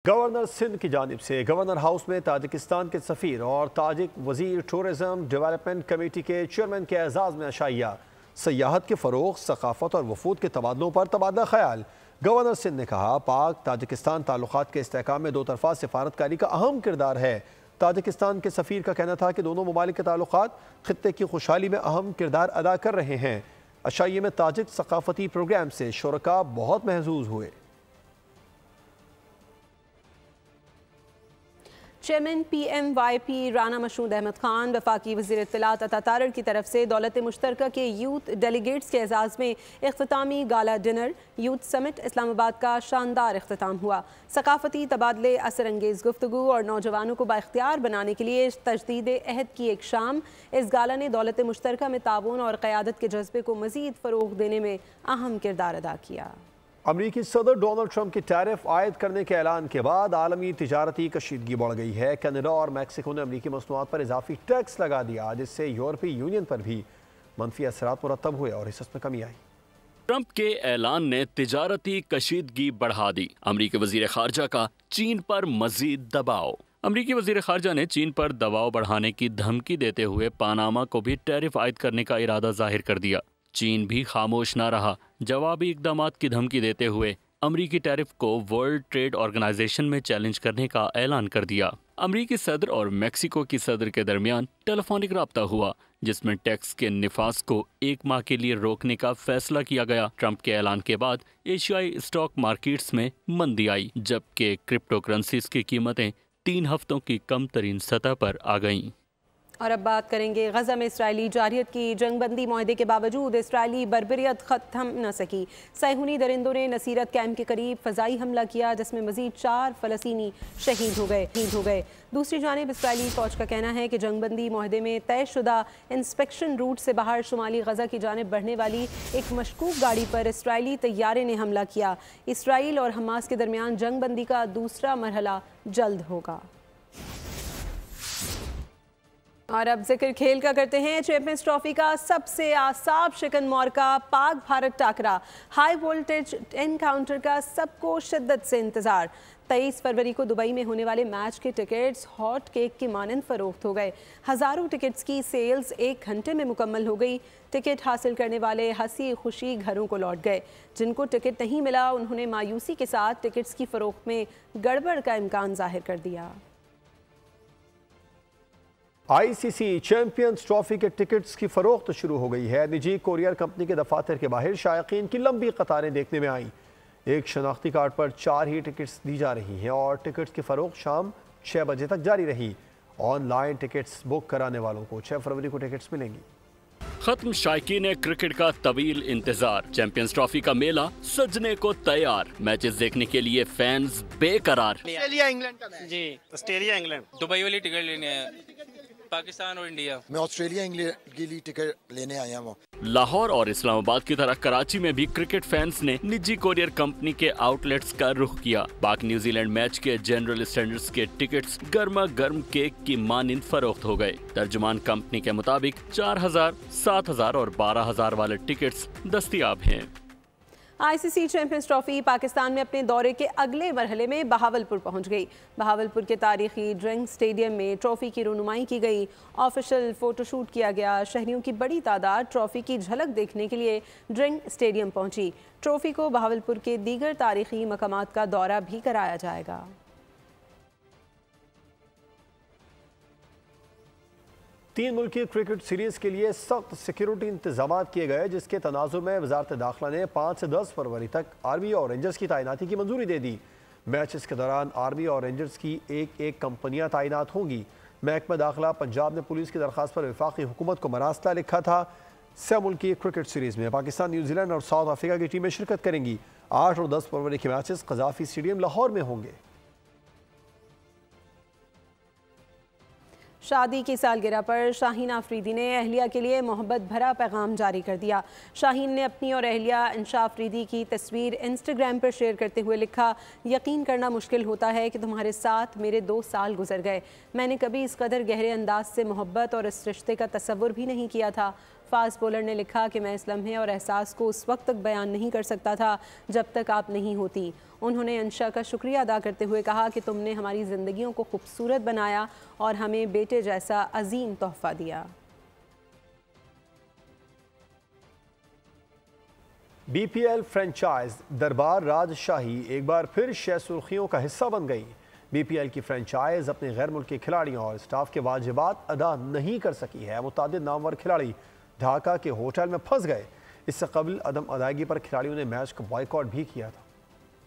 Governor Sindh की जानिब से गवर्नर हाउस में ताजिकिस्तान के सफ़ीर और ताजिक वज़ीर टूरिज़म डेवलपमेंट कमेटी के चेयरमैन के एजाज़ में अशाइया सयाहत के फ़रोग़, सकाफ़त और वफूद के तबादलों पर तबादला ख़याल। गवर्नर सिंध ने कहा, पाक ताजिकिस्तान ताल्लुक़ात के इस्तेहकाम में दो तरफ़ा सिफारतकारी का अहम किरदार है। ताजिकिस्तान के सफ़ीर का कहना था कि दोनों ममालिक के ताल्लुक़ात ख़ित्ते की खुशहाली में अहम किरदार अदा कर रहे हैं। अशाइये में ताजिक सकाफ़ती प्रोग्राम से शुरका बहुत महजूज हुए। चेयरमैन PMYP राना मशहूद अहमद खान, वफाकी वज़ीर इत्तलात अता तारड़ की तरफ से दौलत मुश्तरका के यूथ डेलीगेट्स के एजाज़ में इख्तितामी gala dinner youth summit Islamabad का शानदार इख्तिताम हुआ। सकाफ़ती तबादले, असर अंगेज़ गुफ्तगू और नौजवानों को बाइख्तियार बनाने के लिए तजदीद अहद की एक शाम। इस गाला ने दौलत मुश्तरका में ताउन और क़यादत के जज्बे को मज़ीद फ़रोग़ देने में अहम किरदार अदा किया। अमरीकी सदर डोनाल्ड ट्रंप की टैरिफ आयद करने के ऐलान के बाद आलमी तिजारती कशीदगी बढ़ गई है। कनाडा और मैक्सिको ने अमरीकी मसनूआत पर इजाफी टैक्स लगा दिया, जिससे यूरोपीय यूनियन पर भी मनफी असरात मुरतब हुए और हिस्सों में कमी आई। ट्रंप के ऐलान ने तिजारती कशीदगी बढ़ा दी। अमरीकी वजीर खारजा का चीन पर मजीद दबाव। अमरीकी वजीर खारजा ने चीन पर दबाव बढ़ाने की धमकी देते हुए पानामा को भी टैरिफ आयद करने का इरादा जाहिर कर दिया। चीन भी खामोश न रहा। जवाबी इकदामात की धमकी देते हुए अमरीकी टैरिफ को वर्ल्ड ट्रेड ऑर्गेनाइजेशन में चैलेंज करने का ऐलान कर दिया। अमरीकी सदर और मैक्सिको की सदर के दरमियान टेलीफोनिक रब्ता हुआ, जिसमें टैक्स के निफास को एक माह के लिए रोकने का फैसला किया गया। ट्रंप के ऐलान के बाद एशियाई स्टॉक मार्केट्स में मंदी आई, जबकि क्रिप्टो करेंसीज की कीमतें 3 हफ्तों की कम तरीन सतह पर आ गईं। और अब बात करेंगे गजा में इसराइली जारियत की। जंगबंदी मुआहदे के बावजूद इसराइली बर्बरियत ख़त्म न सकी। सैहूनी दरिंदों ने नसीरत कैंप के करीब फ़ज़ाई हमला किया, जिसमें मज़ीद 4 फ़लस्तीनी शहीद हो गए। दूसरी जानिब इसराइली फ़ौज का कहना है कि जंगबंदी मुआहदे में तयशुदा इंस्पेक्शन रूट से बाहर शुमाली गजा की जानिब बढ़ने वाली एक मशकूक गाड़ी पर इसराइली तैयारे ने हमला किया। इसराइल और हमास के दरमियान जंगबंदी का दूसरा मरहला जल्द होगा। और अब जिक्र खेल का करते हैं। चैंपियंस ट्रॉफी का सबसे आसाब शिकन मौका Pak Bharat टाकरा, high voltage encounter का सबको शिद्दत से इंतजार। 23 फरवरी को दुबई में होने वाले मैच के टिकट्स हॉट केक की मानंद फरोख्त हो गए। हज़ारों टिकट्स की सेल्स 1 घंटे में मुकम्मल हो गई। टिकट हासिल करने वाले हंसी खुशी घरों को लौट गए। जिनको टिकट नहीं मिला, उन्होंने मायूसी के साथ टिकट्स की फरोख्त में गड़बड़ का इम्कान जाहिर कर दिया। ICC चैंपियंस ट्रॉफी के टिकट्स की फरोख्त शुरू हो गई है। निजी कोरियर कंपनी के दफातर के बाहर शायकीन की लंबी कतारें देखने में आई। एक शनाख्ती कार्ड पर 4 ही टिकट्स दी जा रही हैं और टिकट्स की फरोख्त शाम 6 बजे तक जारी रही। ऑनलाइन टिकट्स बुक कराने वालों को 6 फरवरी को टिकट्स मिलेंगी। खत्म शायकीन क्रिकेट का तवील इंतजार। चैंपियंस ट्रॉफी का मेला सजने को तैयार। मैचेस देखने के लिए फैंस बेकरार। ऑस्ट्रेलिया इंग्लैंड का मैच जी, ऑस्ट्रेलिया इंग्लैंड। दुबई वाली टिकट लेने हैं, पाकिस्तान और इंडिया। मैं ऑस्ट्रेलिया इंग्लैंड के लिए टिकट लेने आया हूँ। लाहौर और इस्लामाबाद की तरह कराची में भी क्रिकेट फैंस ने निजी कोरियर कंपनी के आउटलेट्स का रुख किया। पाक न्यूजीलैंड मैच के जनरल स्टैंडर्ड्स के टिकट्स गर्मा गर्म केक की मानिंद फरोख्त हो गए। तर्जुमान कंपनी के मुताबिक 4000, 7000 और 12000 वाले टिकट्स दस्तयाब हैं। ICC चैंपियंस ट्रॉफी पाकिस्तान में अपने दौरे के अगले मरहले में बहावलपुर पहुंच गई। बहावलपुर के तारीखी ड्रिंक स्टेडियम में ट्रॉफी की रुनुमाई की गई। ऑफिशियल फोटोशूट किया गया। शहरियों की बड़ी तादाद ट्रॉफी की झलक देखने के लिए ड्रिंक स्टेडियम पहुंची। ट्रॉफी को बहावलपुर के दीगर तारीखी मकामात का दौरा भी कराया जाएगा। 3 मुल्की क्रिकेट सीरीज के लिए सख्त सिक्योरिटी इंतजाम किए गए, जिसके तनाजुर में वजारत दाखिला ने 5 से 10 फरवरी तक आर्मी और रेंजर्स की तैनाती की मंजूरी दे दी। मैचेस के दौरान आर्मी और रेंजर्स की एक कंपनियां तैनात होंगी। महकमा दाखिला पंजाब ने पुलिस की दरख्वास्त पर वफाकी हुकूमत को मरासला लिखा था। 6 मुल्की क्रिकेट सीरीज में पाकिस्तान, न्यूजीलैंड और साउथ अफ्रीका की टीमें शिरकत करेंगी। 8 और 10 फरवरी के मैचेस कज़ाफी स्टेडियम लाहौर में होंगे। शादी की सालगिरह पर शाहीन आफरीदी ने अहलिया के लिए मोहब्बत भरा पैगाम जारी कर दिया। शाहीन ने अपनी और अहलिया इंशा आफरीदी की तस्वीर इंस्टाग्राम पर शेयर करते हुए लिखा, यकीन करना मुश्किल होता है कि तुम्हारे साथ मेरे 2 साल गुजर गए। मैंने कभी इस कदर गहरे अंदाज से मोहब्बत और इस रिश्ते का तसव्वुर भी नहीं किया था। फास्ट बॉलर ने लिखा कि मैं इस लम्हे और एहसास को उस वक्त तक बयान नहीं कर सकता था जब तक आप नहीं होती। उन्होंने अंशा का शुक्रिया अदा करते हुए कहा कि तुमने हमारी ज़िंदगियों को खूबसूरत बनाया और हमें बेटे जैसा अजीम तोहफा दिया। BPL फ्रेंचाइज दरबार राजशाही एक बार फिर शह सुर्खियों का हिस्सा बन गई। BPL की फ्रेंचाइज अपने गैर मुल्की खिलाड़ियों और स्टाफ के वाजिबात अदा नहीं कर सकी है। मुतादिद नामवर खिलाड़ी ढाका के होटल में फंस गए। इससे कबल अदम अदायगी पर खिलाड़ियों ने मैच को बॉयकॉट भी किया था।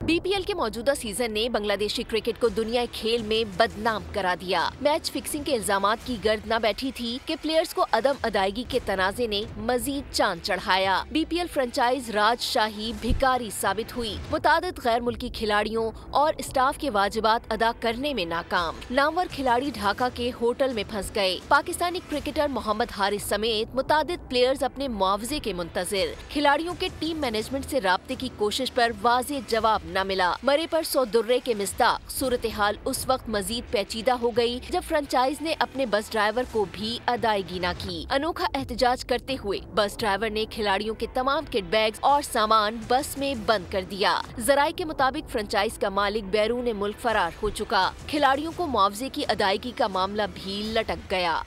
BPL के मौजूदा सीजन ने बांग्लादेशी क्रिकेट को दुनिया खेल में बदनाम करा दिया। मैच फिक्सिंग के इल्जामात की गर्द न बैठी थी कि प्लेयर्स को अदम अदायगी के तनाजे ने मजीद चांद चढ़ाया। BPL फ्रेंचाइज राजशाही भिखारी साबित हुई। मुतादिद गैर मुल्की खिलाड़ियों और स्टाफ के वाजिबात अदा करने में नाकाम। नामवर खिलाड़ी ढाका के होटल में फंस गए। पाकिस्तानी क्रिकेटर मोहम्मद हारिस समेत मुतादिद प्लेयर्स अपने मुआवजे के मुंतजिर। खिलाड़ियों के टीम मैनेजमेंट से राब्ते की कोशिश पर वाज़ेह जवाब न मिला। मरे पर 100 दुर्रे के मिस्ताक। सूरत हाल उस वक्त मजीद पेचीदा हो गई जब फ्रेंचाइज ने अपने बस ड्राइवर को भी अदायगी न की। अनोखा एहतजाज करते हुए बस ड्राइवर ने खिलाड़ियों के तमाम किट बैग्स और सामान बस में बंद कर दिया। जराये के मुताबिक फ्रेंचाइज का मालिक बैरून मुल्क फरार हो चुका। खिलाड़ियों को मुआवजे की अदायगी का मामला भी लटक गया।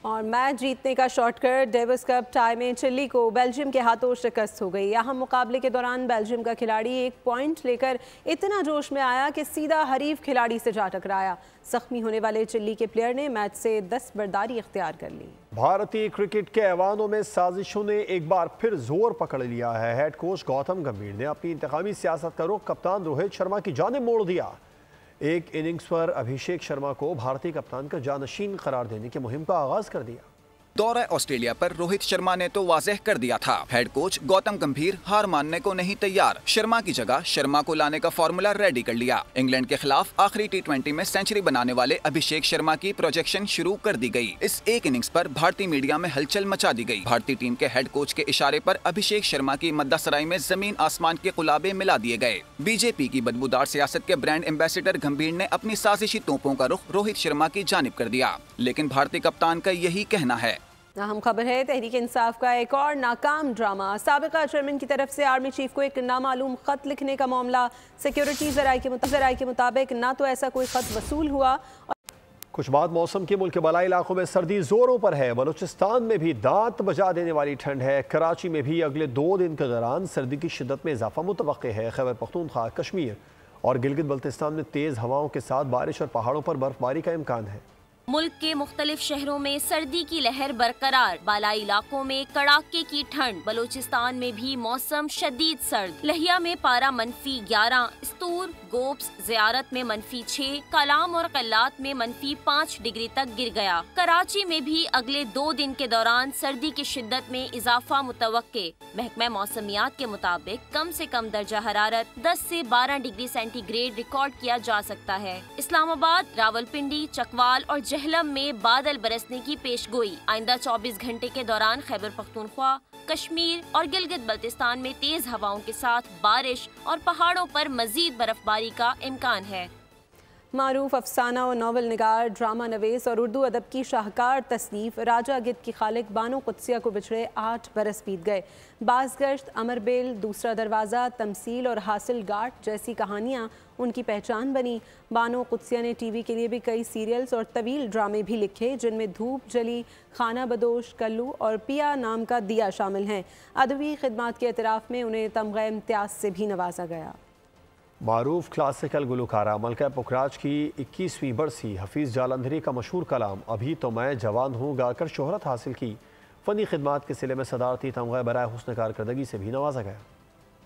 और मैच जीतने का शॉर्टकट डेविस कप टाई में चिली को बेल्जियम के हाथों शिकस्त हो गई। यहाँ मुकाबले के दौरान बेल्जियम का खिलाड़ी एक पॉइंट लेकर इतना जोश में आया कि सीधा हरीफ खिलाड़ी से जा टकराया। जख्मी होने वाले चिली के प्लेयर ने मैच से दस्तबरदारी इख्तियार कर ली। भारतीय क्रिकेट के ऐवानों में साजिशों ने एक बार फिर जोर पकड़ लिया है। हेड कोच गौतम गंभीर ने अपनी इंतकामी सियासत का रुख कप्तान रोहित शर्मा की जानिब मोड़ दिया। एक इनिंग्स पर अभिषेक शर्मा को भारतीय कप्तान का जानशीन करार देने की मुहिम का आगाज कर दिया। दौरा ऑस्ट्रेलिया पर रोहित शर्मा ने तो वाज़ेह कर दिया था, हेड कोच गौतम गंभीर हार मानने को नहीं तैयार। शर्मा की जगह शर्मा को लाने का फॉर्मूला रेडी कर लिया। इंग्लैंड के खिलाफ आखिरी T20 में सेंचुरी बनाने वाले अभिषेक शर्मा की प्रोजेक्शन शुरू कर दी गई। इस एक इनिंग्स पर भारतीय मीडिया में हलचल मचा दी गई। भारतीय टीम के हेड कोच के इशारे पर अभिषेक शर्मा की मद्दासराई में जमीन आसमान के गुलाबे मिला दिए गए। बीजेपी की बदबूदार सियासत के ब्रांड एम्बेसडर गंभीर ने अपनी साजिशी तोपों का रुख रोहित शर्मा की जानिब कर दिया, लेकिन भारतीय कप्तान का यही कहना है। अहम खबर है तहरीक इंसाफ का एक और नाकाम ड्रामा। साबिका चेयरमैन की तरफ से आर्मी चीफ को एक नामालूम खत लिखने का मामला। सिक्योरिटी जराये के मुताबिक ना तो ऐसा कोई खत वसूल हुआ। कुछ बाद मौसम के मुल्क के बलाई इलाकों में सर्दी जोरों पर है। बलूचिस्तान में भी दांत बजा देने वाली ठंड है। कराची में भी अगले 2 दिन के दौरान सर्दी की शिद्दत में इजाफा मुतवक्के है। खैबर पख्तूनख्वा, कश्मीर और गिलगित बल्तिस्तान में तेज हवाओं के साथ बारिश और पहाड़ों पर बर्फबारी का इम्कान है। मुल्क के मुख्तलिफ शहरों में सर्दी की लहर बरकरार। बालाई इलाकों में कड़ाके की ठंड। बलूचिस्तान में भी मौसम शदीद सर्द। लहिया में पारा -11, स्तूर, गोब्स, ज़ियारत में -6, कलाम और कल्लात में -5 डिग्री तक गिर गया। कराची में भी अगले 2 दिन के दौरान सर्दी की शिद्दत में इजाफा मुतवक्के। महकमा मौसमियात के मुताबिक कम से कम दर्जा हरारत 10 से 12 डिग्री सेंटीग्रेड रिकॉर्ड किया जा सकता है। इस्लामाबाद, रावलपिंडी, चकवाल और जहलम में बादल बरसने की पेशगोई। आइंदा 24 घंटे के दौरान खैबर पख्तूनख्वा, कश्मीर और गिलगित बल्तिस्तान में तेज हवाओं के साथ बारिश और पहाड़ों पर मजीद बर्फबारी का इम्कान है। मारूफ अफसाना और नावल निगार, ड्रामा नवीस और उर्दू अदब की शाहकार तसनीफ राजा गिद्ध की खालिक बानो कुद्सिया को बिछड़े 8 बरस बीत गए। बाज़गश्त, अमरबेल, दूसरा दरवाज़ा, तमसील और हासिल गाट जैसी कहानियाँ उनकी पहचान बनी। बानो कुद्सिया ने टीवी के लिए भी कई सीरियल्स और तवील ड्रामे भी लिखे, जिनमें धूप जली, खाना बदोश, कल्लू और पिया नाम का दिया शामिल हैं। अदबी खिदमात के एतराफ़ में उन्हें तमग़े इम्तियाज़ से भी नवाजा गया। मारूफ क्लासिकल गुलकारा मलका पुखराज की 21वीं बरसी हफीज़ जालंधरी का मशहूर कलाम अभी तो मैं जवान हूँ गाकर शोहरत हासिल की। फ़नी खिदमात के सिले में सदारती तमग़ा बराए हुस्न कारकर्दगी से भी नवाजा गया।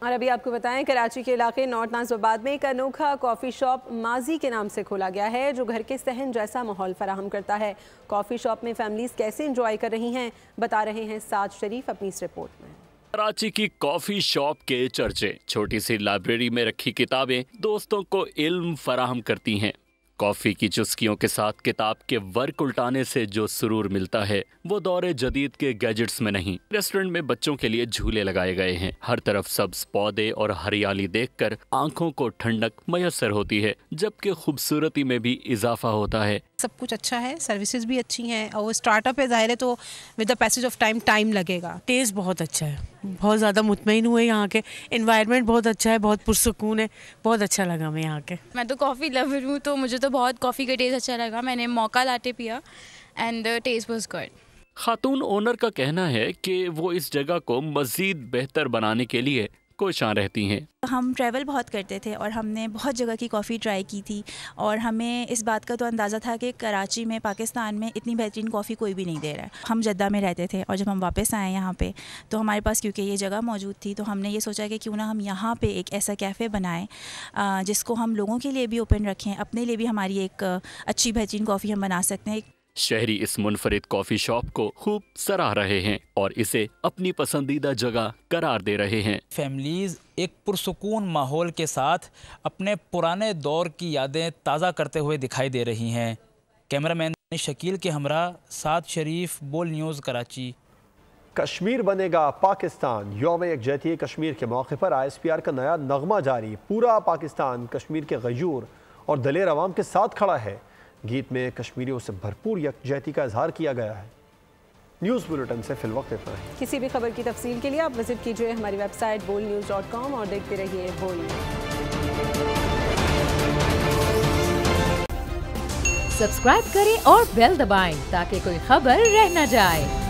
और अभी आपको बताएं, कराची के इलाके नॉर्थ नाज़िबाबाद में एक अनोखा कॉफ़ी शॉप माजी के नाम से खोला गया है, जो घर के सहन जैसा माहौल फराहम करता है। कॉफ़ी शॉप में फैमिलीज़ कैसे इंजॉय कर रही हैं, बता रहे हैं साद शरीफ अपनी इस रिपोर्ट में। कराची की कॉफी शॉप के चर्चे। छोटी सी लाइब्रेरी में रखी किताबें दोस्तों को इल्म फराहम करती हैं। कॉफी की चुस्कियों के साथ किताब के वर्क उल्टाने से जो सुरूर मिलता है वो दौरे जदीद के गैजेट्स में नहीं। रेस्टोरेंट में बच्चों के लिए झूले लगाए गए हैं। हर तरफ सब्ज पौधे और हरियाली देखकर आंखों को ठंडक मयसर होती है, जबकि खूबसूरती में भी इजाफा होता है। सब कुछ अच्छा है, सर्विसेज भी अच्छी हैं और वो स्टार्टअप है, जाहिर है तो with the passage of time लगेगा। टेस्ट बहुत अच्छा है, बहुत ज़्यादा मुतमईन हुए यहाँ के। एनवायरनमेंट बहुत अच्छा है, बहुत पुरसुकून है, बहुत अच्छा लगा हमें यहाँ के। मैं तो कॉफ़ी लवर हूँ तो मुझे तो बहुत कॉफ़ी का टेस्ट अच्छा लगा। मैंने मौका लाटे पिया and the taste was good. Khatoon owner का कहना है कि वो इस जगह को मज़ीद बेहतर बनाने के लिए कोशिशां रहती हैं। हम ट्रैवल बहुत करते थे और हमने बहुत जगह की कॉफ़ी ट्राई की थी और हमें इस बात का तो अंदाज़ा था कि कराची में, पाकिस्तान में इतनी बेहतरीन कॉफ़ी कोई भी नहीं दे रहा है। हम जद्दा में रहते थे और जब हम वापस आए यहाँ पे तो हमारे पास क्योंकि ये जगह मौजूद थी तो हमने ये सोचा कि क्यों ना हम यहाँ पे एक ऐसा कैफ़े बनाएं जिसको हम लोगों के लिए भी ओपन रखें, अपने लिए भी हमारी एक अच्छी बेहतरीन कॉफ़ी हम बना सकते हैं। शहरी इस मुनफरिद कॉफी शॉप को खूब सराह रहे हैं और इसे अपनी पसंदीदा जगह करार दे रहे हैं। फैमिलीज एक पुरसुकून माहौल के साथ अपने पुराने दौर की यादें ताज़ा करते हुए दिखाई दे रही हैं। कैमरामैन शकील के हमरा साद शरीफ, बोल न्यूज़, कराची। कश्मीर बनेगा पाकिस्तान। यौम यकजहती कश्मीर के मौके पर ISPR का नया नगमा जारी। पूरा पाकिस्तान कश्मीर के गयूर और दलेर अवाम के साथ खड़ा है। गीत में कश्मीरियों से भरपूर यकजहती का इजहार किया गया है। न्यूज़ बुलेटिन से फिलवक्त इतना ही। किसी भी खबर की तफसील के लिए आप विजिट कीजिए हमारी वेबसाइट bolnews.com और देखते रहिए बोल। सब्सक्राइब करें और बेल दबाएं ताकि कोई खबर रह न जाए।